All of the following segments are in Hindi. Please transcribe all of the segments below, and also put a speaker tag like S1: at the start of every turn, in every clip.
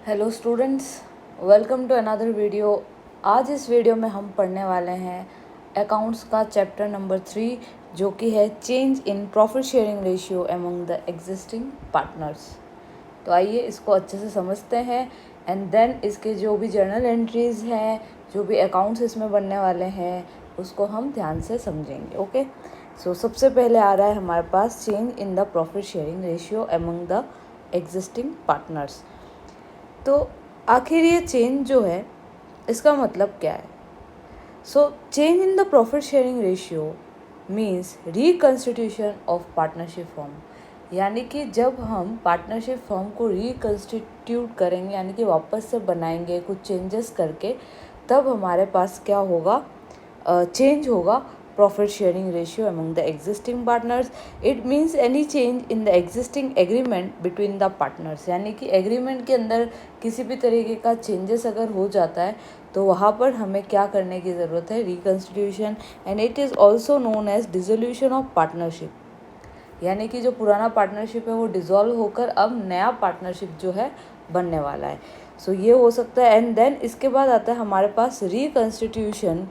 S1: Hello students, welcome to another video. आज इस वीडियो में हम पढ़ने वाले हैं अकाउंट्स का चैप्टर नंबर 3, जो कि है change in profit sharing ratio among the existing partners. तो आइए इसको अच्छे से समझते हैं एंड देन इसके जो भी जर्नल एंट्रीज हैं, जो भी अकाउंट्स इसमें बनने वाले हैं, उसको हम ध्यान से समझेंगे। ओके, सो सबसे पहले आ रहा है हमारे पास change in the profit sharing ratio among the existing partners. तो आखिर ये चेंज जो है इसका मतलब क्या है? So change in the profit sharing ratio means reconstitution of partnership form. यानी कि जब हम पार्टनरशिप फॉर्म को रिकन्स्टिट्यूट करेंगे, यानी कि वापस से बनाएंगे कुछ चेंजेस करके, तब हमारे पास क्या होगा? चेंज होगा profit sharing ratio among the existing partners. It means any change in the existing agreement between the partners. यानी कि एग्रीमेंट के अंदर किसी भी तरीके का चेंजेस अगर हो जाता है तो वहाँ पर हमें क्या करने की ज़रूरत है? Reconstitution. And it is also known as dissolution of partnership. यानी कि जो पुराना पार्टनरशिप है वो डिसॉल्व होकर अब नया पार्टनरशिप जो है बनने वाला है। सो ये हो सकता है। एंड देन इसके बाद आता है हमारे पास रिकन्स्टिट्यूशन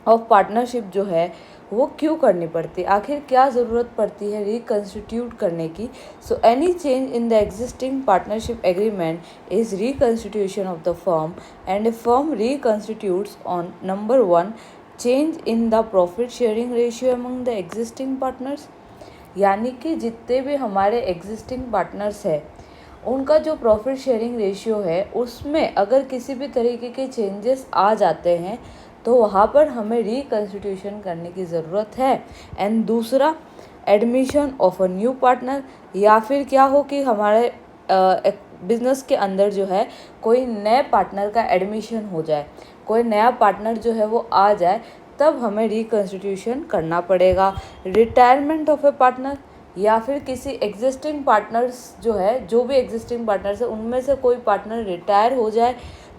S1: ऑफ पार्टनरशिप जो है वो क्यों करनी पड़ती है, आखिर क्या ज़रूरत पड़ती है रिकन्स्टिट्यूट करने की? So any change in the existing partnership agreement is reconstitution of the firm and a firm reconstitutes on number 1 change in the profit sharing ratio among the existing partners. यानी कि जितने भी हमारे एग्जिस्टिंग पार्टनर्स हैं उनका जो प्रॉफिट शेयरिंग रेशियो है उसमें अगर किसी भी तरीके के चेंजेस आ जाते हैं तो वहाँ पर हमें रिकन्स्टिट्यूशन करने की ज़रूरत है। एंड दूसरा, admission of a new partner, या फिर क्या हो कि हमारे बिजनेस के अंदर जो है कोई नए पार्टनर का एडमिशन हो जाए, कोई नया पार्टनर जो है वो आ जाए, तब हमें रिकन्स्टिट्यूशन करना पड़ेगा। रिटायरमेंट ऑफ ए पार्टनर, या फिर किसी एग्जिस्टिंग पार्टनर्स जो है, जो भी एग्जिस्टिंग पार्टनर्स है उनमें से कोई पार्टनर रिटायर हो जाए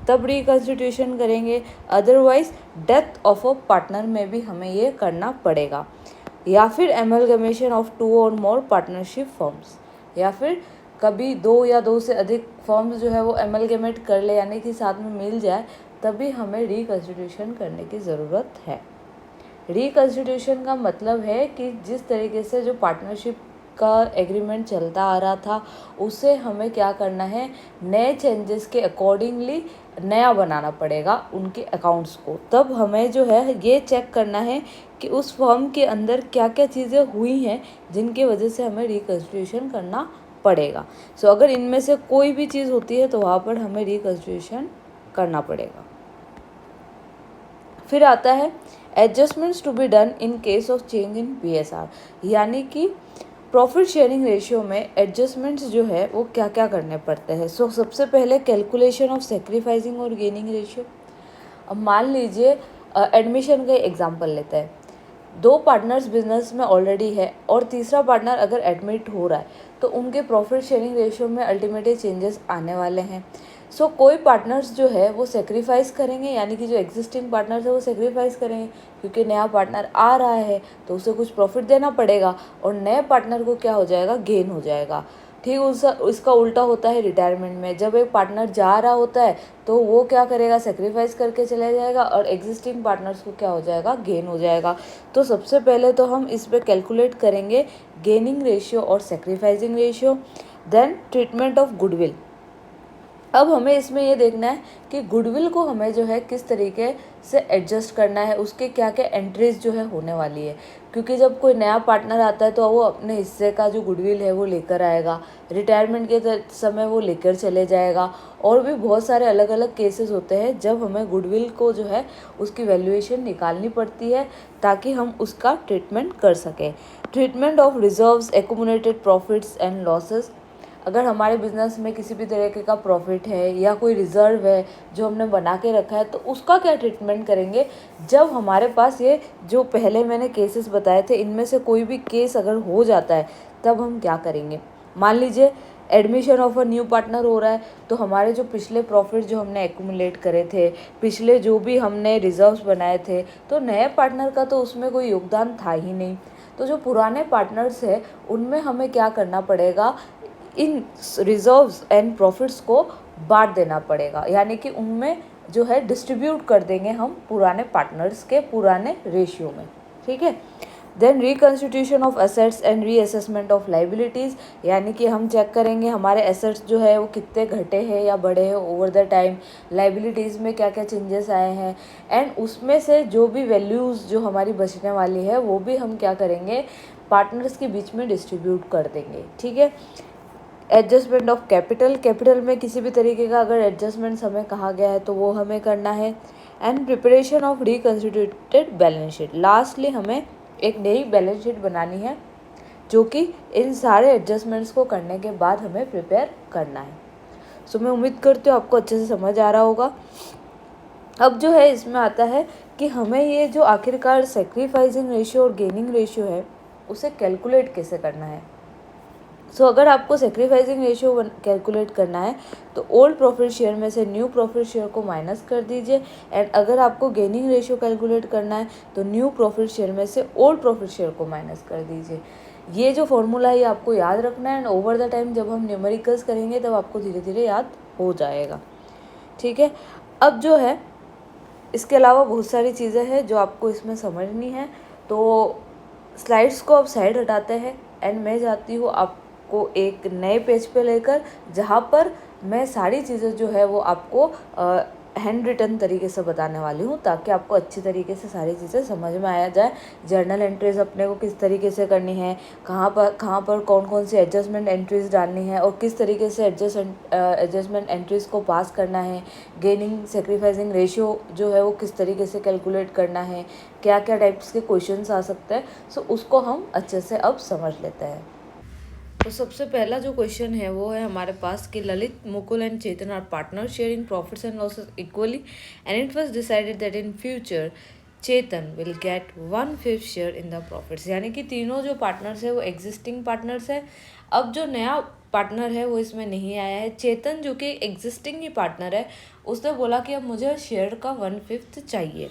S1: तब रिकन्स्टिट्यूशन करेंगे। Otherwise death of a partner में भी हमें ये करना पड़ेगा। या फिर एमलगमेशन ऑफ 2 और मोर पार्टनरशिप फर्म्स, या फिर कभी 2 या 2 से अधिक फर्म्स जो है वो एमलगमेट कर ले, यानी कि साथ में मिल जाए, तभी हमें रिकन्स्टिट्यूशन करने की ज़रूरत है। रिकन्स्टिट्यूशन का मतलब है कि जिस तरीके से जो पार्टनरशिप का एग्रीमेंट चलता आ रहा था उसे हमें क्या करना है? नए चेंजेस के अकॉर्डिंगली नया बनाना पड़ेगा उनके अकाउंट्स को। तब हमें जो है ये चेक करना है कि उस फर्म के अंदर क्या क्या चीज़ें हुई हैं जिनकी वजह से हमें रिकन्स्टिट्यूशन करना पड़ेगा। सो अगर इनमें से कोई भी चीज़ होती है तो वहाँ पर हमें रिकन्स्टिट्यूशन करना पड़ेगा। फिर आता है adjustments to be done in case of change in PSR। यानी कि प्रॉफिट शेयरिंग रेशियो में एडजस्टमेंट्स जो है वो क्या क्या करने पड़ते हैं। सो सबसे पहले कैलकुलेशन ऑफ सेक्रीफाइसिंग और गेनिंग रेशियो। अब मान लीजिए एडमिशन का एग्जांपल लेते हैं। 2 पार्टनर्स बिजनेस में ऑलरेडी है और तीसरा पार्टनर अगर एडमिट हो रहा है तो उनके प्रॉफिट शेयरिंग रेशियो में अल्टीमेटली चेंजेस आने वाले हैं। सो कोई पार्टनर्स जो है वो सेक्रीफाइस करेंगे, यानी कि जो एग्जिस्टिंग पार्टनर्स है वो सेक्रीफाइस करेंगे क्योंकि नया पार्टनर आ रहा है तो उसे कुछ प्रॉफिट देना पड़ेगा और नए पार्टनर को क्या हो जाएगा? गेन हो जाएगा। ठीक उसका उल्टा होता है रिटायरमेंट में। जब एक पार्टनर जा रहा होता है तो वो क्या करेगा? सेक्रीफाइस करके चला जाएगा और एग्जिस्टिंग पार्टनर्स को क्या हो जाएगा? गेन हो जाएगा। तो सबसे पहले तो हम इस पे कैलकुलेट करेंगे गेनिंग रेशियो और sacrificing ratio. Then treatment of goodwill. अब हमें इसमें ये देखना है कि गुडविल को हमें जो है किस तरीके से एडजस्ट करना है, उसके क्या क्या एंट्रीज जो है होने वाली है। क्योंकि जब कोई नया पार्टनर आता है तो वो अपने हिस्से का जो गुडविल है वो लेकर आएगा, रिटायरमेंट के समय वो लेकर चले जाएगा। और भी बहुत सारे अलग अलग केसेस होते हैं जब हमें गुडविल को जो है उसकी वैल्यूएशन निकालनी पड़ती है ताकि हम उसका ट्रीटमेंट कर सकें। Treatment of reserves, accumulated profits and losses. अगर हमारे बिजनेस में किसी भी तरीके का प्रॉफिट है या कोई रिजर्व है जो हमने बना के रखा है तो उसका क्या ट्रीटमेंट करेंगे जब हमारे पास ये जो पहले मैंने केसेस बताए थे इनमें से कोई भी केस अगर हो जाता है तब हम क्या करेंगे। मान लीजिए admission of a new partner हो रहा है तो हमारे जो पिछले प्रॉफिट जो हमने एक्यूमुलेट करे थे, पिछले जो भी हमने रिजर्व्स बनाए थे, तो नए पार्टनर का तो उसमें कोई योगदान था ही नहीं। तो जो पुराने पार्टनर्स हैं उनमें हमें क्या करना पड़ेगा? इन रिजर्व्स एंड प्रॉफिट्स को बांट देना पड़ेगा, यानी कि उनमें जो है डिस्ट्रीब्यूट कर देंगे हम पुराने पार्टनर्स के पुराने रेशियो में, ठीक है। Then reconstitution of assets and reassessment of liabilities, यानी कि हम चेक करेंगे हमारे एसेट्स जो है वो कितने घटे हैं या बढ़े हैं ओवर द टाइम, लाइबिलिटीज़ में क्या क्या चेंजेस आए हैं, एंड उसमें से जो भी वैल्यूज़ जो हमारी बचने वाली है वो भी हम क्या करेंगे पार्टनर्स के बीच में डिस्ट्रीब्यूट कर देंगे, ठीक है। एडजस्टमेंट ऑफ कैपिटल, कैपिटल में किसी भी तरीके का अगर एडजस्टमेंट्स हमें कहा गया है तो वो हमें करना है। And preparation of reconstituted balance sheet, lastly हमें एक नई बैलेंस शीट बनानी है जो कि इन सारे एडजस्टमेंट्स को करने के बाद हमें प्रिपेयर करना है। सो मैं उम्मीद करती हूँ आपको अच्छे से समझ आ रहा होगा। अब जो है इसमें आता है कि हमें ये जो आखिरकार सेक्रीफाइसिंग रेशियो और गेनिंग रेशियो है उसे कैलकुलेट कैसे करना है। सो अगर आपको सेक्रीफाइसिंग रेशियो कैलकुलेट करना है तो ओल्ड प्रॉफिट शेयर में से न्यू प्रॉफिट शेयर को माइनस कर दीजिए, एंड अगर आपको गेनिंग रेशियो कैलकुलेट करना है तो न्यू प्रॉफिट शेयर में से ओल्ड प्रॉफिट शेयर को माइनस कर दीजिए। ये जो फॉर्मूला है ये आपको याद रखना है, एंड ओवर द टाइम जब हम न्यूमेरिकल्स करेंगे तब आपको धीरे धीरे याद हो जाएगा, ठीक है। अब जो है इसके अलावा बहुत सारी चीज़ें हैं जो आपको इसमें समझनी है, तो स्लाइड्स को अब साइड हटाते हैं एंड मैं जाती हूँ आपको एक नए पेज पे लेकर, जहाँ पर मैं सारी चीज़ें जो है वो आपको हैंड रिटन तरीके से बताने वाली हूँ ताकि आपको अच्छी तरीके से सारी चीज़ें समझ में आया जाए। जर्नल एंट्रीज अपने को किस तरीके से करनी है, कहाँ पर कौन कौन सी एडजस्टमेंट एंट्रीज डालनी है और किस तरीके से एडजस्टमेंट एंट्रीज को पास करना है, गेनिंग सेक्रीफाइसिंग रेशियो जो है वो किस तरीके से कैलकुलेट करना है, क्या क्या टाइप्स के क्वेश्चंस आ सकते हैं। सो उसको हम अच्छे से अब समझ लेते हैं। तो सबसे पहला जो क्वेश्चन है वो है हमारे पास कि Lalit, Mukul and Chetan are partner sharing profits and losses equally and it was decided that in future Chetan will get 1/5 share in the profits, यानी कि तीनों जो पार्टनर्स है वो एग्जिस्टिंग पार्टनर्स है। अब जो नया पार्टनर है वो इसमें नहीं आया है, चेतन जो कि एग्जिस्टिंग ही पार्टनर है, उसने बोला कि अब मुझे शेयर का 1/5 चाहिए।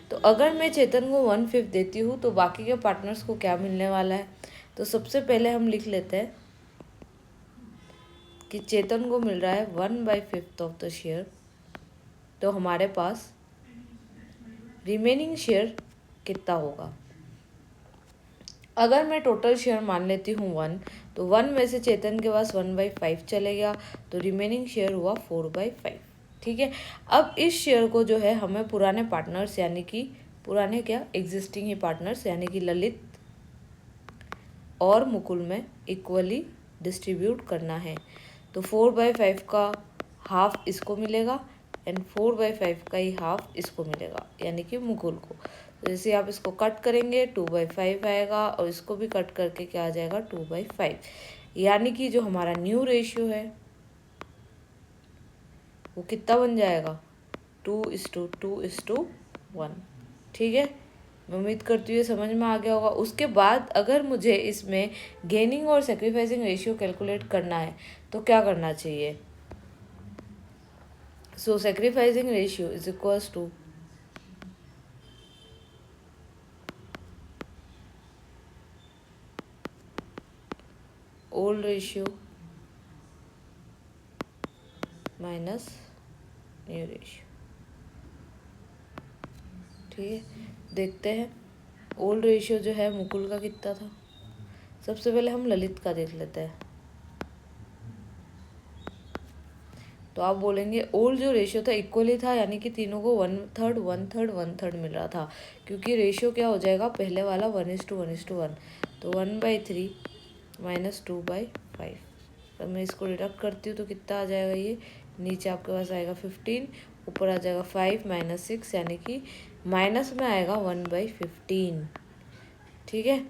S1: तो अगर मैं चेतन को 1/5 देती हूँ तो बाकी के पार्टनर्स को क्या मिलने वाला है। तो सबसे पहले हम लिख लेते हैं कि चेतन को मिल रहा है 1/5 ऑफ द शेयर, तो हमारे पास रिमेनिंग शेयर कितना होगा। अगर मैं टोटल शेयर मान लेती हूँ 1, तो 1 में से चेतन के पास 1/5 चले गया, तो रिमेनिंग शेयर हुआ 4/5, ठीक है। अब इस शेयर को जो है हमें पुराने पार्टनर्स यानी कि पुराने क्या एग्जिस्टिंग ही पार्टनर्स यानी कि ललित और मुकुल में इक्वली डिस्ट्रीब्यूट करना है। तो 4/5 का हाफ इसको मिलेगा एंड 4/5 का ही हाफ इसको मिलेगा यानी कि मुकुल को। तो जैसे आप इसको कट करेंगे 2/5 आएगा और इसको भी कट करके क्या आ जाएगा 2/5, यानी कि जो हमारा न्यू रेशियो है वो कितना बन जाएगा 2:2:1, ठीक है। मैं उम्मीद करती हूँ ये समझ में आ गया होगा। उसके बाद अगर मुझे इसमें गेनिंग और सेक्रीफाइसिंग रेशियो कैलकुलेट करना है तो क्या करना चाहिए। So sacrificing ratio is equals to old ratio minus new ratio, ठीक है। देखते हैं ओल्ड रेशियो जो है मुकुल का कितना था। सबसे पहले हम ललित का देख लेते हैं। तो आप बोलेंगे ओल्ड जो रेशियो था इक्वली था, यानी कि तीनों को 1/3 1/3 1/3 मिल रहा था, क्योंकि रेशियो क्या हो जाएगा पहले वाला 1:1:1, तो 1/3 माइनस 2/5। तो मैं इसको डिडक्ट करती हूँ तो कितना आ जाएगा, ये नीचे आपके पास आएगा 15, ऊपर आ जाएगा 5 माइनस 6, यानी कि माइनस में आएगा 1/15, ठीक है।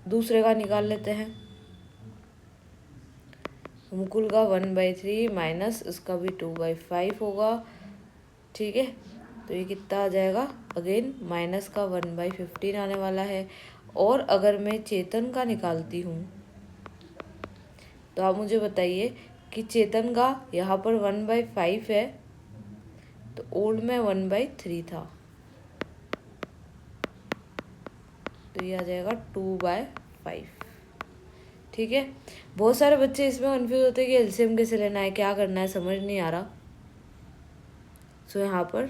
S1: दूसरे का निकाल लेते हैं। मुकुल का 1/3 माइनस इसका भी 2/5 होगा, ठीक है। तो ये कितना आ जाएगा, अगेन माइनस का 1/15 आने वाला है। और अगर मैं चेतन का निकालती हूँ तो आप मुझे बताइए कि चेतन का यहाँ पर 1/5 है, तो ओल्ड में 1/3 था, तो ये आ जाएगा 2/5, ठीक है। बहुत सारे बच्चे इसमें कंफ्यूज होते हैं कि एलसीएम कैसे लेना है, क्या करना है, समझ नहीं आ रहा। सो यहाँ पर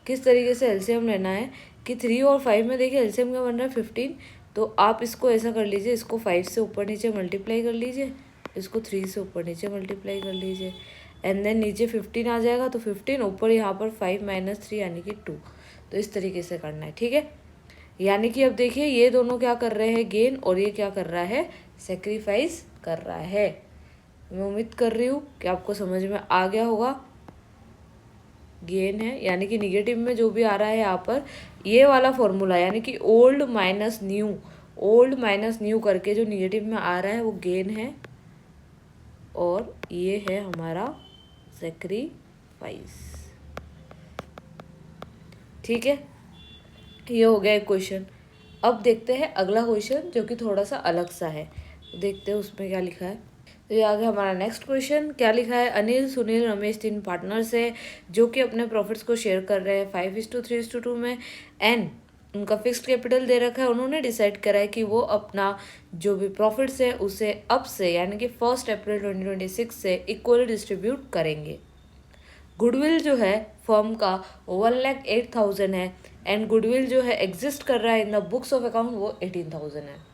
S1: किस तरीके से एलसीएम लेना है कि 3 और 5 में देखिए एलसीएम क्या बन रहा है 15, तो आप इसको ऐसा कर लीजिए, इसको 5 से ऊपर नीचे मल्टीप्लाई कर लीजिए, इसको 3 से ऊपर नीचे मल्टीप्लाई कर लीजिए, एंड देन नीचे 15 आ जाएगा, तो 15 ऊपर यहाँ पर 5 - 3 यानी कि 2। तो इस तरीके से करना है, ठीक है। यानी कि अब देखिए ये दोनों क्या कर रहे हैं, गेन, और ये क्या कर रहा है, सेक्रीफाइस कर रहा है। मैं उम्मीद कर रही हूँ कि आपको समझ में आ गया होगा। गेन है यानी कि निगेटिव में जो भी आ रहा है यहाँ पर ये वाला फॉर्मूला, यानी कि ओल्ड माइनस न्यू करके जो निगेटिव में आ रहा है वो गेन है, और ये है हमारा सेक्रीफाइस। ठीक है, ये हो गया एक क्वेश्चन। अब देखते हैं अगला क्वेश्चन जो कि थोड़ा सा अलग सा है, देखते हैं उसमें क्या लिखा है। तो ये आ गया हमारा नेक्स्ट क्वेश्चन। क्या लिखा है, अनिल, सुनील, रमेश 3 पार्टनर्स है जो कि अपने प्रॉफिट्स को शेयर कर रहे हैं 5:3:2 में, एंड उनका फिक्स्ड कैपिटल दे रखा है। उन्होंने डिसाइड करा है कि वो अपना जो भी प्रॉफिट्स है उसे अब से यानी कि 1 अप्रैल 2026 से इक्वली डिस्ट्रीब्यूट करेंगे। गुडविल जो है फर्म का 1,08,000 है, एंड गुडविल जो है एग्जिस्ट कर रहा है in the books of account वो 18,000 है।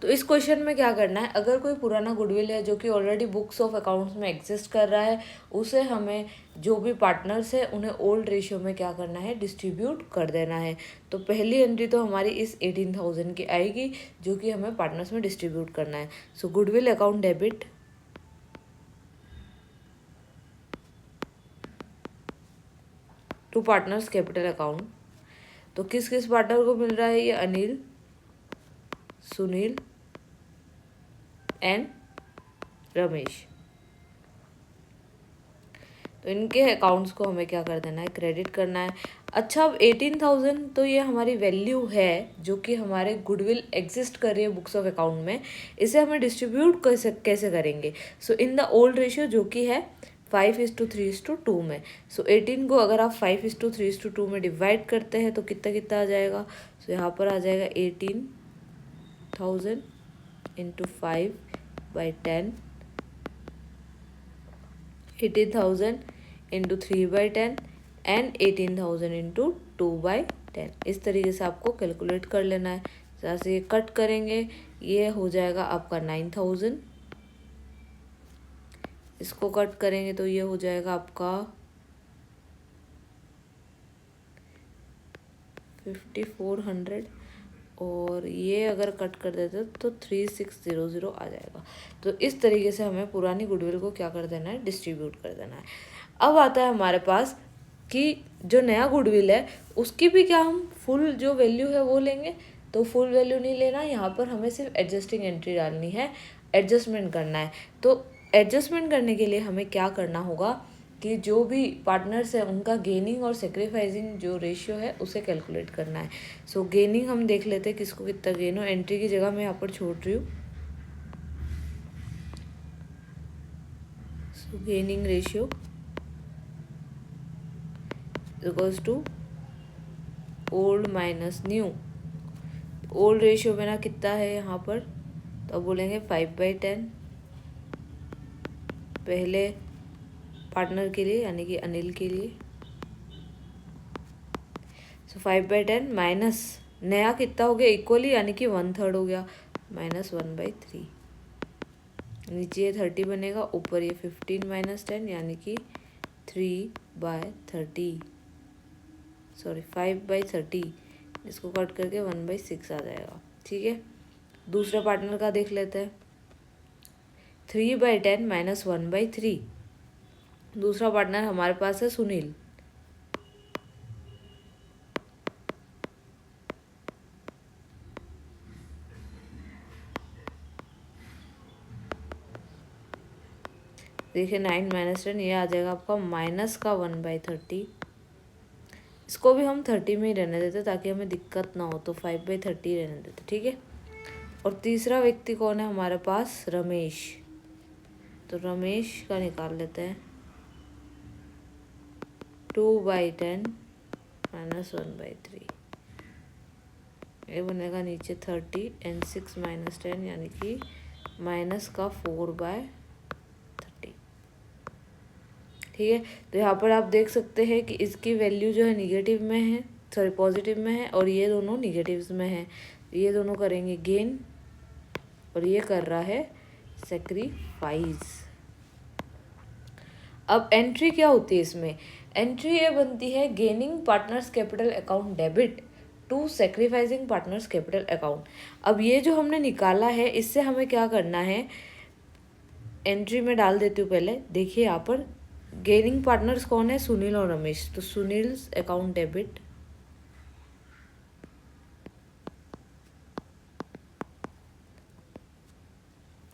S1: तो इस क्वेश्चन में क्या करना है, अगर कोई पुराना गुडविल है जो कि ऑलरेडी बुक्स ऑफ अकाउंट्स में एग्जिस्ट कर रहा है, उसे हमें जो भी पार्टनर्स है उन्हें ओल्ड रेशियो में क्या करना है, डिस्ट्रीब्यूट कर देना है। तो पहली एंट्री तो हमारी इस 18,000 की आएगी जो कि हमें पार्टनर्स में डिस्ट्रीब्यूट करना है। So goodwill account debit to partners capital account. तो किस किस पार्टनर को मिल रहा है, ये अनिल, सुनील एंड रमेश। तो इनके अकाउंट्स को हमें क्या कर देना है, क्रेडिट करना है। अच्छा, अब 18,000 तो ये हमारी वैल्यू है जो कि हमारे गुडविल एग्जिस्ट कर रही है बुक्स ऑफ अकाउंट में, इसे हमें डिस्ट्रीब्यूट कैसे करेंगे। सो इन द ओल्ड रेशियो जो कि है 5:3:2 में। सो 18 को अगर आप 5:3:2 में डिवाइड करते हैं तो कितना कितना आ जाएगा। सो यहाँ पर आ जाएगा 18,000 इंटू 5/10, 18,000 इंटू 3/10 एंड 18,000 इंटू 2/10। इस तरीके से आपको कैलकुलेट कर लेना है। जैसे ये कट करेंगे ये हो जाएगा आपका 9,000, इसको कट करेंगे तो ये हो जाएगा आपका 5,400, और ये अगर कट कर देते तो 3,600 आ जाएगा। तो इस तरीके से हमें पुरानी गुडविल को क्या कर देना है, डिस्ट्रीब्यूट कर देना है। अब आता है हमारे पास कि जो नया गुडविल है उसकी भी क्या हम फुल जो वैल्यू है वो लेंगे, तो फुल वैल्यू नहीं लेना, यहाँ पर हमें सिर्फ एडजस्टिंग एंट्री डालनी है, एडजस्टमेंट करना है। तो एडजस्टमेंट करने के लिए हमें क्या करना होगा कि जो भी पार्टनर्स है उनका गेनिंग और सेक्रीफाइसिंग जो रेशियो है उसे कैलकुलेट करना है। सो गेनिंग हम देख लेते हैं किसको कितना गेन हो, एंट्री की जगह मैं यहाँ पर छोड़ रही हूँ। So gaining ratio equals to old minus new. Old ratio मेरा कितना है यहाँ पर, तो अब बोलेंगे 5/10 पहले पार्टनर के लिए यानी कि अनिल के लिए। सो 5/10 माइनस नया कितना हो गया इक्वली यानी कि 1/3 हो गया, -1/3। नीचे 30 बनेगा, ऊपर ये 15 - 10 यानी कि 3/30, सॉरी 5/30। इसको कट करके 1/6 आ जाएगा। ठीक है, दूसरे पार्टनर का देख लेते हैं। 3/10 - 1/3। दूसरा पार्टनर हमारे पास है सुनील। देखिए 9 - 10 ये आ जाएगा आपका माइनस का 1/30। इसको भी हम 30 में ही रहने देते ताकि हमें दिक्कत ना हो, तो 5/30 रहने देते। ठीक है, और तीसरा व्यक्ति कौन है हमारे पास, रमेश। तो रमेश का निकाल लेते हैं। 2/10 - 1/3। ये बनेगा नीचे 30 एंड 6 माइनस 10 यानी कि माइनस का 4/30। ठीक है, तो यहाँ पर आप देख सकते हैं कि इसकी वैल्यू जो है निगेटिव में है, सॉरी पॉजिटिव में है, और ये दोनों निगेटिव्स में है। ये दोनों करेंगे गेन और ये कर रहा है सेक्रीफाइस। अब एंट्री क्या होती है इसमें? एंट्री ये बनती है gaining partners capital account debit to sacrificing partners capital account. अब ये जो हमने निकाला है इससे हमें क्या करना है, एंट्री में डाल देती हूँ पहले। देखिए यहाँ पर गेनिंग पार्टनर्स कौन है, सुनील और रमेश, तो Sunil's account debit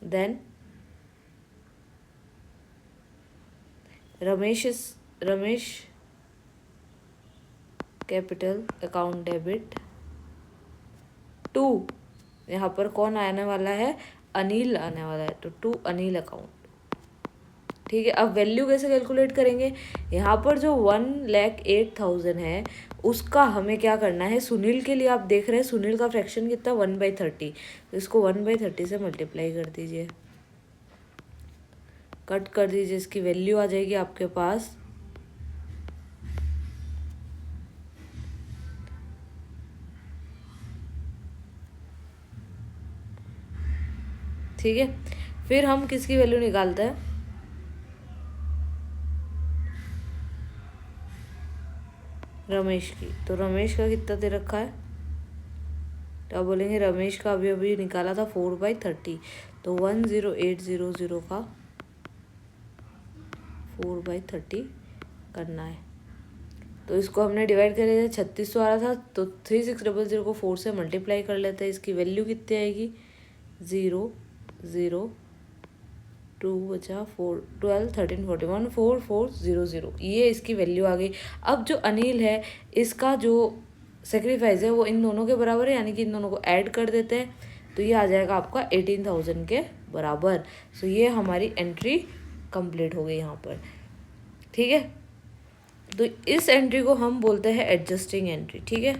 S1: then Ramesh capital account debit to, यहाँ पर कौन आने वाला है, अनिल आने वाला है, तो टू अनिल अकाउंट। ठीक है, अब वैल्यू कैसे कैलकुलेट करेंगे, यहाँ पर जो 1,08,000 है उसका हमें क्या करना है, सुनील के लिए आप देख रहे हैं सुनील का फ्रैक्शन कितना 1/30, तो इसको 1/30 से मल्टीप्लाई कर दीजिए, कट कर दीजिए, इसकी वैल्यू आ जाएगी आपके पास ठीक है। फिर हम किसकी वैल्यू निकालते हैं, रमेश की, तो रमेश का कितना दे रखा है, तो आप बोलेंगे रमेश का अभी अभी निकाला था 4/30, तो 10800 का 4/30 करना है। तो इसको हमने डिवाइड कर लिया, 3600 आ रहा था, तो 3600 को 4 से मल्टीप्लाई कर लेते हैं, इसकी वैल्यू कितनी आएगी 0 0 2 बचा 4 12 13 41 4400, ये इसकी वैल्यू आ गई। अब जो अनिल है इसका जो सेक्रीफाइस है वो इन दोनों के बराबर है, यानी कि इन दोनों को ऐड कर देते हैं, तो ये आ जाएगा आपका 18,000 के बराबर। सो ये हमारी एंट्री कंप्लीट हो गई यहाँ पर। ठीक है, तो इस एंट्री को हम बोलते हैं एडजस्टिंग एंट्री। ठीक है,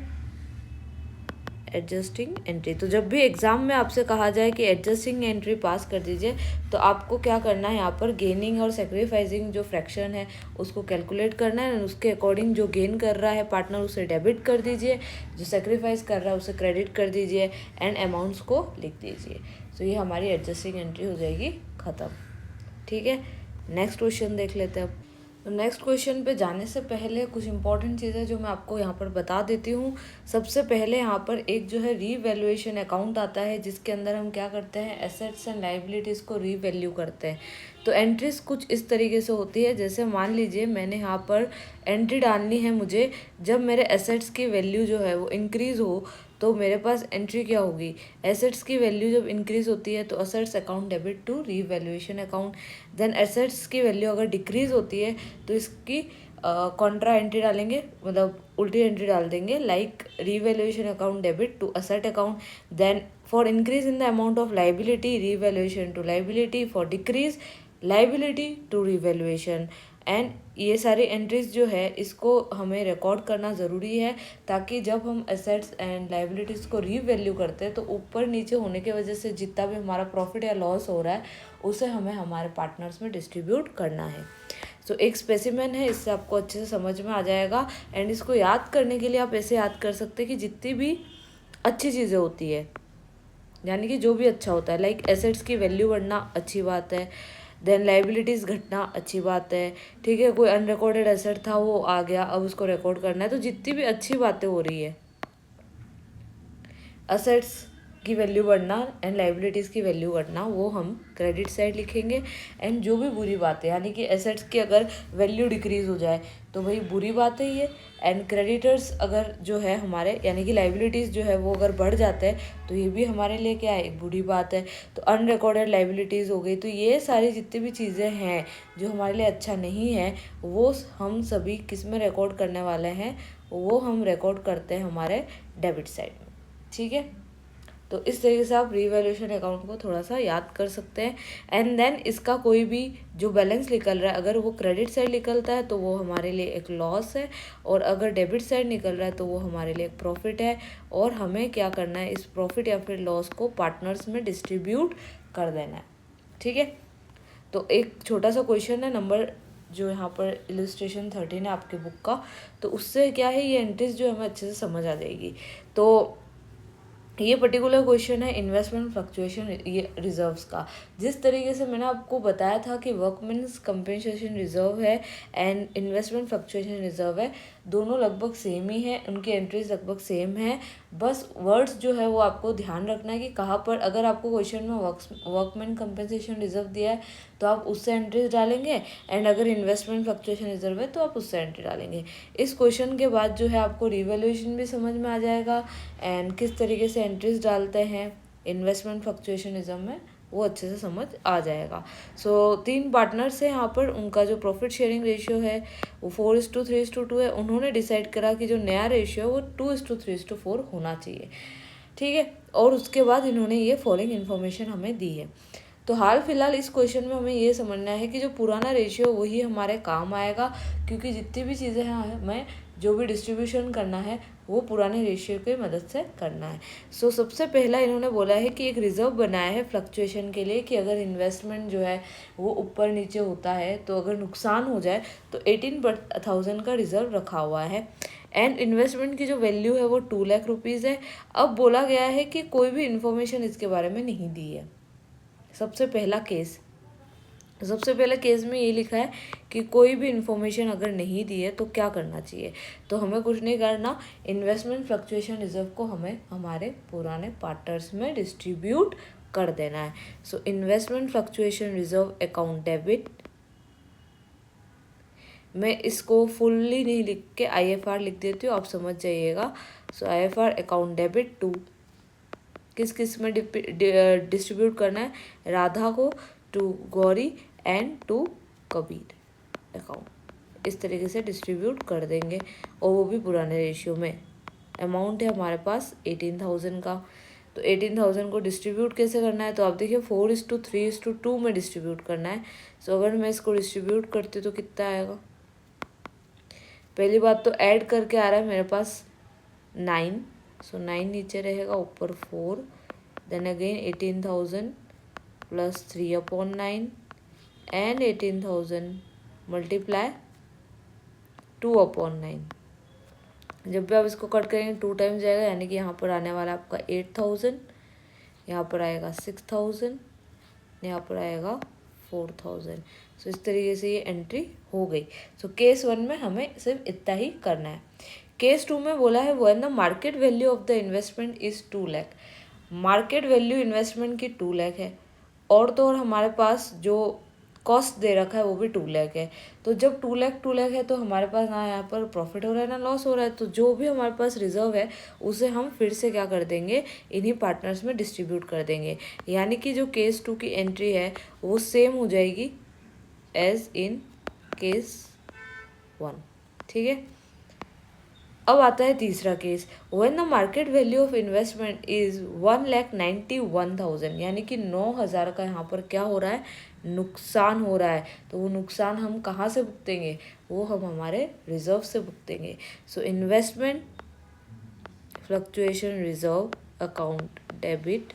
S1: एडजस्टिंग एंट्री। तो जब भी एग्जाम में आपसे कहा जाए कि एडजस्टिंग एंट्री पास कर दीजिए, तो आपको क्या करना है, यहाँ पर गेनिंग और सेक्रीफाइसिंग जो फ्रैक्शन है उसको कैलकुलेट करना है, उसके अकॉर्डिंग जो गेन कर रहा है पार्टनर उसे डेबिट कर दीजिए, जो सेक्रीफाइस कर रहा है उसे क्रेडिट कर दीजिए, एंड अमाउंट्स को लिख दीजिए। तो ये हमारी एडजस्टिंग एंट्री हो जाएगी ख़त्म। ठीक है, नेक्स्ट क्वेश्चन देख लेते हैं अब। तो नेक्स्ट क्वेश्चन पे जाने से पहले कुछ इंपॉर्टेंट चीज़ें जो मैं आपको यहाँ पर बता देती हूँ। सबसे पहले यहाँ पर एक जो है रीवैल्यूएशन अकाउंट आता है, जिसके अंदर हम क्या करते हैं, एसेट्स एंड लाइबिलिटीज़ को रीवैल्यू करते हैं। तो एंट्रीज कुछ इस तरीके से होती है, जैसे मान लीजिए मैंने यहाँ पर एंट्री डालनी है मुझे, जब मेरे एसेट्स की वैल्यू जो है वो इंक्रीज़ हो, तो मेरे पास एंट्री क्या होगी, एसेट्स की वैल्यू जब इंक्रीज होती है तो assets account debit to revaluation account. Then assets की वैल्यू अगर डिक्रीज होती है तो इसकी कॉन्ट्रा एंट्री डालेंगे, मतलब उल्टी एंट्री डाल देंगे, like revaluation account debit to asset account. Then for increase in the amount of liability revaluation to liability, for decrease liability to revaluation. And ये सारी एंट्रीज जो है इसको हमें रिकॉर्ड करना ज़रूरी है, ताकि जब हम एसेट्स एंड लाइबिलिटीज़ को रीवैल्यू करते हैं तो ऊपर नीचे होने की वजह से जितना भी हमारा प्रॉफिट या लॉस हो रहा है उसे हमें हमारे पार्टनर्स में डिस्ट्रीब्यूट करना है। सो एक स्पेसिमेन है, इससे आपको अच्छे से समझ में आ जाएगा। एंड इसको याद करने के लिए आप ऐसे याद कर सकते हैं कि जितनी भी अच्छी चीज़ें होती है, यानी कि जो भी अच्छा होता है, लाइक एसेट्स की वैल्यू बढ़ना अच्छी बात है, देन लाइबिलिटीज़ घटना अच्छी बात है। ठीक है, कोई अनरिकॉर्डेड एसेट था वो आ गया, अब उसको रिकॉर्ड करना है, तो जितनी भी अच्छी बातें हो रही है, असेट्स की वैल्यू बढ़ना एंड लाइबिलिटीज़ की वैल्यू घटना, वो हम क्रेडिट साइड लिखेंगे। एंड जो भी बुरी बात है, यानी कि एसेट्स की अगर वैल्यू डिक्रीज हो जाए तो वही बुरी बात है ये। एंड क्रेडिटर्स अगर जो है हमारे, यानी कि लाइबिलिटीज़ जो है वो अगर बढ़ जाते हैं तो ये भी हमारे लिए क्या है, एक बुरी बात है। तो अनरिकॉर्डेड लाइबिलिटीज़ हो गई, तो ये सारी जितनी भी चीज़ें हैं जो हमारे लिए अच्छा नहीं है, वो हम सभी किस में रिकॉर्ड करने वाले हैं, वो हम रिकॉर्ड करते हैं हमारे डेबिट साइड में। ठीक है, तो इस तरीके से आप रीवैल्यूएशन अकाउंट को थोड़ा सा याद कर सकते हैं। एंड देन इसका कोई भी जो बैलेंस निकल रहा है, अगर वो क्रेडिट साइड निकलता है तो वो हमारे लिए एक लॉस है, और अगर डेबिट साइड निकल रहा है तो वो हमारे लिए एक प्रॉफिट है। और हमें क्या करना है, इस प्रॉफिट या फिर लॉस को पार्टनर्स में डिस्ट्रीब्यूट कर देना है। ठीक है, तो एक छोटा सा क्वेश्चन है, नंबर जो यहाँ पर इलस्ट्रेशन 13 है आपके बुक का, तो उससे क्या है, ये एंट्रीज जो हमें अच्छे से समझ आ जाएगी। तो ये पर्टिकुलर क्वेश्चन है इन्वेस्टमेंट फ्लक्चुएशन ये रिजर्व्स का। जिस तरीके से मैंने आपको बताया था कि वर्कमेंस कंपेंसेशन रिजर्व है एंड इन्वेस्टमेंट फ्लक्चुएशन रिजर्व है, दोनों लगभग सेम ही है, उनकी एंट्रीज लगभग सेम है। बस वर्ड्स जो है वो आपको ध्यान रखना है कि कहाँ पर, अगर आपको क्वेश्चन में वर्कमैन कंपेंसेशन रिजर्व दिया है तो आप उससे एंट्रीज डालेंगे, एंड अगर इन्वेस्टमेंट फ्लक्चुएशन रिजर्व है तो आप उससे एंट्री डालेंगे। इस क्वेश्चन के बाद जो है आपको रिवैल्यूएशन भी समझ में आ जाएगा, एंड किस तरीके से एंट्रीज डालते हैं इन्वेस्टमेंट फ्लक्चुएशन रिजर्व में वो अच्छे से समझ आ जाएगा। सो 3 पार्टनर्स हैं यहाँ पर, उनका जो प्रॉफिट शेयरिंग रेशियो है वो 4:3:2 है। उन्होंने डिसाइड करा कि जो नया रेशियो है वो 2:3:4 होना चाहिए। ठीक है, और उसके बाद इन्होंने ये फॉलोइंग इन्फॉर्मेशन हमें दी है। तो हाल फिलहाल इस क्वेश्चन में हमें ये समझना है कि जो पुराना रेशियो वही हमारे काम आएगा, क्योंकि जितनी भी चीज़ें हैं हमें जो भी डिस्ट्रीब्यूशन करना है वो पुराने रेशियो की मदद से करना है। सो सबसे पहला इन्होंने बोला है कि एक रिजर्व बनाया है फ्लक्चुएशन के लिए, कि अगर इन्वेस्टमेंट जो है वो ऊपर नीचे होता है तो अगर नुकसान हो जाए तो 18,000 का रिजर्व रखा हुआ है। एंड इन्वेस्टमेंट की जो वैल्यू है वो 2 लाख रुपीज़ है। अब बोला गया है कि कोई भी इन्फॉर्मेशन इसके बारे में नहीं दी है। सबसे पहला केस में ये लिखा है कि कोई भी इन्फॉर्मेशन अगर नहीं दी है तो क्या करना चाहिए। तो हमें कुछ नहीं करना, इन्वेस्टमेंट फ्लक्चुएशन रिजर्व को हमें हमारे पुराने पार्टनर्स में डिस्ट्रीब्यूट कर देना है। सो investment fluctuation reserve account debit, मैं इसको फुल्ली नहीं लिख के IFR लिख देती हूँ, आप समझ जाइएगा। So IFR account debit to किस किस में डिस्ट्रीब्यूट करना है, राधा को, to Gauri and to Kabir account, इस तरीके से डिस्ट्रीब्यूट कर देंगे, और वो भी पुराने रेशियो में। अमाउंट है हमारे पास 18,000 का। तो 18,000 को डिस्ट्रीब्यूट कैसे करना है, तो आप देखिए 4:3:2 में डिस्ट्रीब्यूट करना है। सो अगर मैं इसको डिस्ट्रीब्यूट करती हूँ तो कितना आएगा, पहली बात तो ऐड करके आ रहा है मेरे पास 9, सो 9 नीचे रहेगा, ऊपर 4, then again 18,000 plus 3/9 and 18,000 multiply 2/9। जब भी आप इसको कट करेंगे 2 टाइम्स जाएगा, यानी कि यहाँ पर आने वाला आपका 8,000, यहाँ पर आएगा 6,000, यहाँ पर आएगा 4,000। सो इस तरीके से ये एंट्री हो गई। सो केस 1 में हमें सिर्फ इतना ही करना है। केस 2 में बोला है when the market value of the investment is 2 lakh. Market value investment की 2 लाख है, और तो और हमारे पास जो कॉस्ट दे रखा है वो भी 2 लाख है। तो जब 2 लाख है तो हमारे पास ना यहाँ पर प्रॉफिट हो रहा है ना लॉस हो रहा है। तो जो भी हमारे पास रिजर्व है उसे हम फिर से क्या कर देंगे, इन्हीं पार्टनर्स में डिस्ट्रीब्यूट कर देंगे। यानी कि जो केस 2 की एंट्री है वो सेम हो जाएगी एज इन केस 1। ठीक है, अब आता है तीसरा case, when the market value of investment is 1,91,000, यानी कि 9,000 का यहाँ पर क्या हो रहा है, नुकसान हो रहा है। तो वो नुकसान हम कहाँ से भुगतेंगे, वो हम हमारे रिजर्व से भुगतेंगे। So investment fluctuation reserve account debit,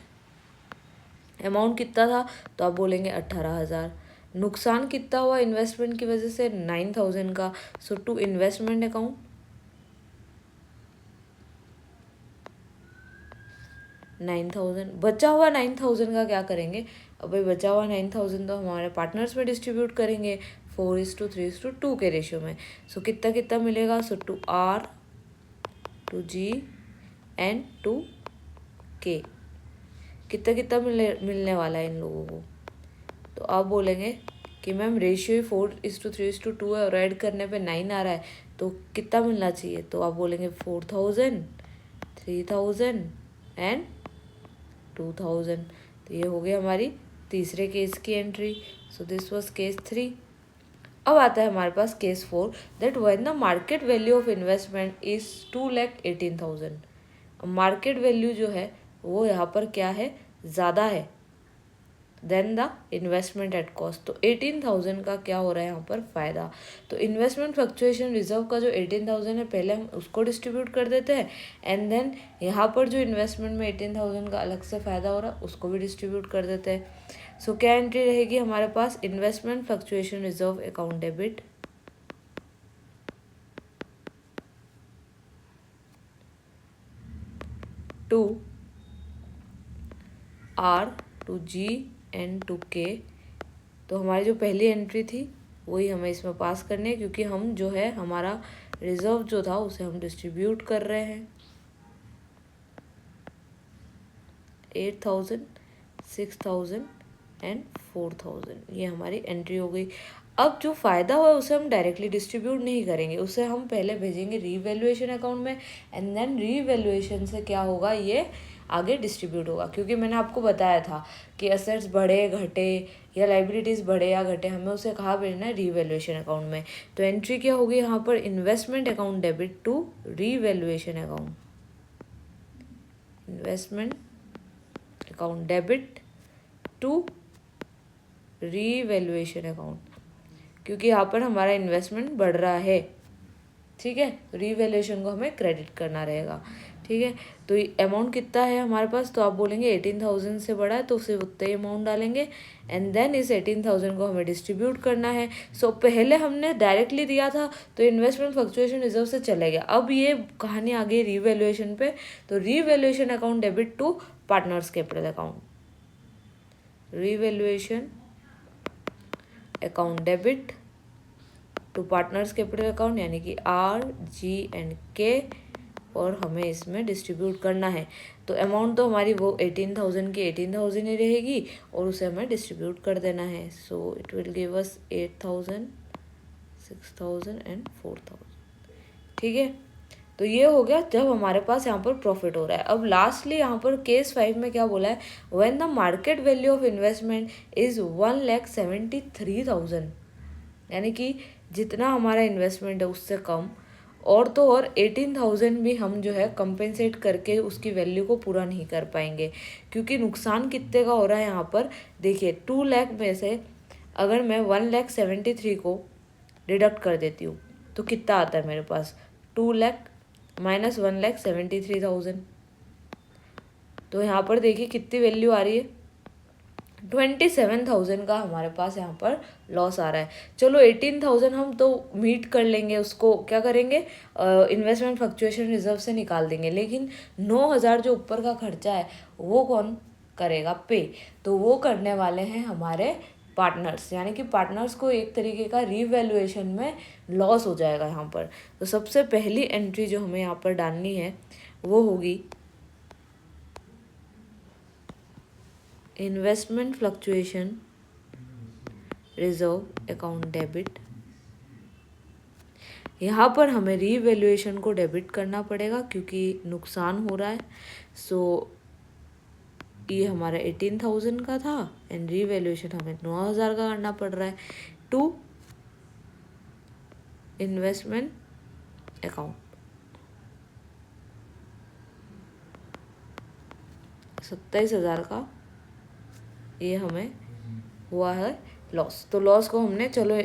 S1: amount कितना था, तो आप बोलेंगे 18,000। नुकसान कितना हुआ इन्वेस्टमेंट की वजह से, 9,000 का। सो टू इन्वेस्टमेंट अकाउंट 9,000, बचा हुआ 9,000 का क्या करेंगे, अब भाई बचा हुआ 9,000 तो हमारे पार्टनर्स में डिस्ट्रीब्यूट करेंगे 4:3:2 के रेशियो में। सो कितना कितना मिलेगा, so to R, to G and to K, कितना कितना मिलने वाला है इन लोगों को। तो आप बोलेंगे कि मैम रेशियो 4:3:2 है और ऐड करने पे 9 आ रहा है, तो कितना मिलना चाहिए। तो आप बोलेंगे 4,000, 3,000 एंड 2,000। तो ये हो गई हमारी तीसरे केस की entry. So this was case 3। अब आता है हमारे पास case 4, that when the market value of investment is 2,18,000। Market value जो है वो यहाँ पर क्या है, ज़्यादा है than the investment at cost. तो 18,000 का क्या हो रहा है यहाँ पर फ़ायदा। तो इन्वेस्टमेंट फ्लक्चुएशन रिजर्व का जो 18,000 है पहले हम उसको डिस्ट्रीब्यूट कर देते हैं, एंड देन यहाँ पर जो इन्वेस्टमेंट में 18,000 का अलग से फ़ायदा हो रहा है उसको भी डिस्ट्रीब्यूट कर देते हैं। सो क्या एंट्री रहेगी हमारे पास, investment fluctuation reserve account debit to R to G and to K. तो हमारी जो पहली एंट्री थी वही हमें इसमें पास करनी है, क्योंकि हम जो है हमारा रिजर्व जो था उसे हम डिस्ट्रीब्यूट कर रहे हैं। 8,000, 6,000 एंड 4,000, ये हमारी एंट्री हो गई। अब जो फ़ायदा हुआ उसे हम डायरेक्टली डिस्ट्रीब्यूट नहीं करेंगे, उसे हम पहले भेजेंगे रीवैल्यूएशन अकाउंट में, एंड देन रीवैल्यूएशन से क्या होगा, ये आगे डिस्ट्रीब्यूट होगा। क्योंकि मैंने आपको बताया था कि असेट्स बढ़े घटे या लाइबिलिटीज़ बढ़े या घटे, हमें उसे कहाँ भेजना है, रीवैल्यूएशन अकाउंट में। तो एंट्री क्या होगी यहाँ पर, investment account debit to revaluation account, investment account debit to revaluation account, क्योंकि यहाँ पर हमारा इन्वेस्टमेंट बढ़ रहा है, ठीक है। तो रीवैल्यूएशन को हमें क्रेडिट करना रहेगा, ठीक है। तो अमाउंट कितना है हमारे पास, तो आप बोलेंगे 18,000 से बड़ा है तो उसे उतना ही अमाउंट डालेंगे, एंड देन इस 18,000 को हमें डिस्ट्रीब्यूट करना है। सो पहले हमने डायरेक्टली दिया था तो इन्वेस्टमेंट फ्लक्चुएशन रिजर्व से चले गया, अब ये कहानी आ गई रीवैल्यूएशन पे। तो revaluation account debit to partners capital account, revaluation account debit to partners capital account, यानी कि आर जी एंड के, और हमें इसमें डिस्ट्रीब्यूट करना है। तो अमाउंट तो हमारी वो 18,000 की 18,000 ही रहेगी और उसे हमें डिस्ट्रीब्यूट कर देना है। So it will give us 8,000, 6,000 and 4,000, ठीक है। तो ये हो गया जब हमारे पास यहाँ पर प्रॉफिट हो रहा है। अब लास्टली यहाँ पर केस 5 में क्या बोला है, when the market value of investment is 1,73,000, यानी कि जितना हमारा इन्वेस्टमेंट है उससे कम, और तो और 18,000 भी हम जो है कंपेंसेट करके उसकी वैल्यू को पूरा नहीं कर पाएंगे। क्योंकि नुकसान कितने का हो रहा है यहाँ पर, देखिए 2 लाख में से अगर मैं 1,73,000 को डिडक्ट कर देती हूँ तो कितना आता है मेरे पास, 2 लाख माइनस 1,73,000। तो यहाँ पर देखिए कितनी वैल्यू आ रही है, 27,000 का हमारे पास यहाँ पर लॉस आ रहा है। चलो 18,000 हम तो मीट कर लेंगे, उसको क्या करेंगे, इन्वेस्टमेंट फ्लक्चुएशन रिजर्व से निकाल देंगे, लेकिन 9,000 जो ऊपर का खर्चा है वो कौन करेगा, पे। तो वो करने वाले हैं हमारे पार्टनर्स, यानी कि पार्टनर्स को एक तरीके का रीवैल्यूएशन में लॉस हो जाएगा यहाँ पर। तो सबसे पहली एंट्री जो हमें यहाँ पर डालनी है वो होगी investment fluctuation reserve account debit. यहाँ पर हमें रीवैल्यूएशन को डेबिट करना पड़ेगा क्योंकि नुकसान हो रहा है। सो ये हमारा 18,000 का था एंड रीवैल्यूएशन हमें 9,000 का करना पड़ रहा है, टू इन्वेस्टमेंट अकाउंट 27,000 का ये हमें हुआ है लॉस। तो लॉस को हमने चलो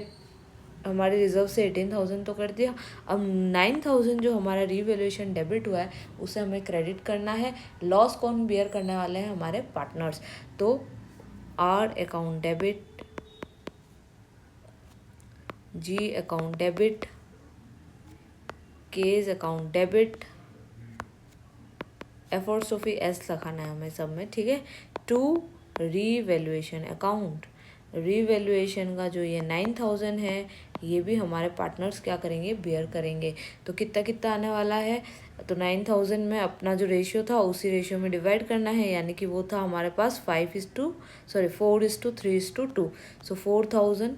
S1: हमारे रिजर्व से 18,000 तो कर दिया, अब 9,000 जो हमारा रीवैल्यूएशन डेबिट हुआ है उसे हमें क्रेडिट करना है। लॉस कौन बियर करने वाले हैं, हमारे पार्टनर्स। तो R account debit, G account debit, K's account debit, efforts एस लिखाना है हमें सब में, ठीक है, टू रीवैल्यूएशन अकाउंट। रीवैल्यूएशन का जो ये 9,000 है ये भी हमारे पार्टनर्स क्या करेंगे, बेयर करेंगे। तो कितना कितना आने वाला है, तो 9,000 में अपना जो रेशियो था उसी रेशियो में डिवाइड करना है, यानी कि वो था हमारे पास 4:3:2। सो 4,000,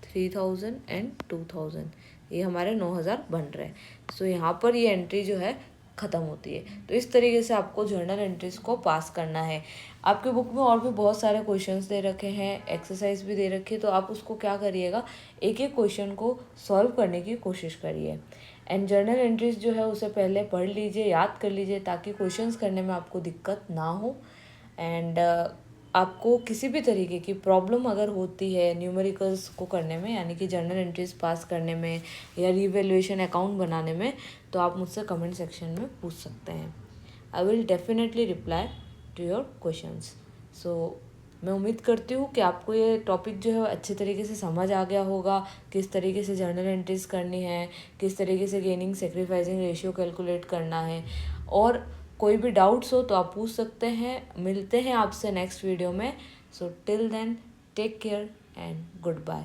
S1: 3,000 एंड 2,000, ये हमारे 9,000 बन रहे हैं। सो यहाँ पर ये एंट्री जो है ख़त्म होती है। तो इस तरीके से आपको जर्नल एंट्रीज को पास करना है। आपके बुक में और भी बहुत सारे क्वेश्चंस दे रखे हैं, एक्सरसाइज भी दे रखी है, तो आप उसको क्या करिएगा, एक एक क्वेश्चन को सॉल्व करने की कोशिश करिए। एंड जर्नल एंट्रीज जो है उसे पहले पढ़ लीजिए, याद कर लीजिए, ताकि क्वेश्चंस करने में आपको दिक्कत ना हो। एंड आपको किसी भी तरीके की प्रॉब्लम अगर होती है न्यूमेरिकल्स को करने में, यानी कि जर्नल एंट्रीज पास करने में या रिवैल्यूएशन अकाउंट बनाने में, तो आप मुझसे कमेंट सेक्शन में पूछ सकते हैं। I will definitely reply to your questions. So मैं उम्मीद करती हूँ कि आपको ये टॉपिक जो है अच्छे तरीके से समझ आ गया होगा, किस तरीके से जर्नल एंट्रीज करनी है, किस तरीके से गेनिंग सेक्रीफाइसिंग रेशियो कैलकुलेट करना है। और कोई भी डाउट्स हो तो आप पूछ सकते हैं। मिलते हैं आपसे नेक्स्ट वीडियो में। So till then take care and good bye.